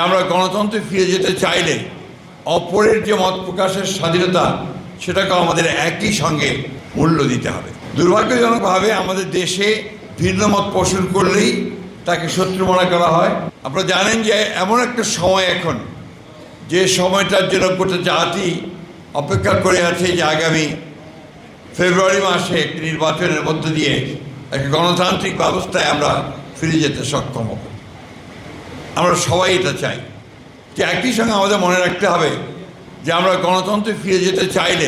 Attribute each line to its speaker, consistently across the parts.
Speaker 1: আমরা গণতন্ত্রে ফিরে যেতে চাইলে অপরের যে মত প্রকাশের স্বাধীনতা সেটাকেও আমাদের একই সঙ্গে মূল্য দিতে হবে। দুর্ভাগ্যজনকভাবে আমাদের দেশে ভিন্ন মত পোষণ করলেই তাকে শত্রু মনে করা হয়। আপনারা জানেন যে এমন একটা সময় এখন, যে সময়টার জন্য গোটা জাতি অপেক্ষা করে আছে যে আগামী ফেব্রুয়ারি মাসে একটি নির্বাচনের মধ্য দিয়ে একটা গণতান্ত্রিক ব্যবস্থায় আমরা ফিরে যেতে সক্ষম হব। আমরা সবাই এটা চাই। যে একই সঙ্গে আমাদের মনে রাখতে হবে যে আমরা গণতন্ত্রে ফিরে যেতে চাইলে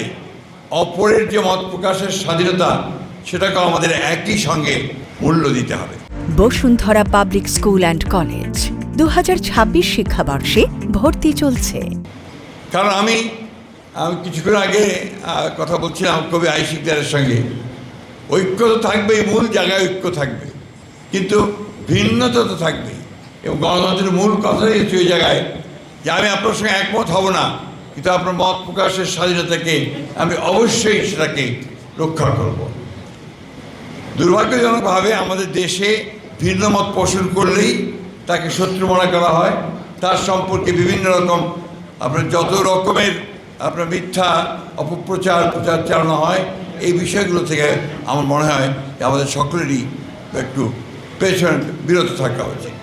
Speaker 1: অপরের যে মত প্রকাশের স্বাধীনতা সেটাকেও আমাদের একই সঙ্গে মূল্য দিতে হবে।
Speaker 2: Bashundhara public school and college 2026 শিক্ষাবর্ষে ভর্তি চলছে।
Speaker 1: কারণ আমি কিছুক্ষণ আগে কথা বলছিলাম কবি আই শিকদারের সঙ্গে, ঐক্য তো থাকবেই, মূল জায়গায় ঐক্য থাকবে, কিন্তু ভিন্নতা তো থাকবেই। এবং গণতন্ত্রের মূল কথাই হচ্ছে ওই জায়গায় যে আমি আপনার সঙ্গে একমত হব না, কিন্তু আপনার মত প্রকাশের স্বাধীনতাকে আমি অবশ্যই সেটাকে রক্ষা করব। দুর্ভাগ্যজনকভাবে আমাদের দেশে ভিন্ন মত পোষণ করলেই তাকে শত্রু মনে করা হয়। তার সম্পর্কে বিভিন্ন রকম যত রকমের মিথ্যা অপপ্রচার চালানো হয়। এই বিষয়গুলো থেকে আমার মনে হয় যে আমাদের সকলেরই একটু পেছনে বিরত থাকা উচিত।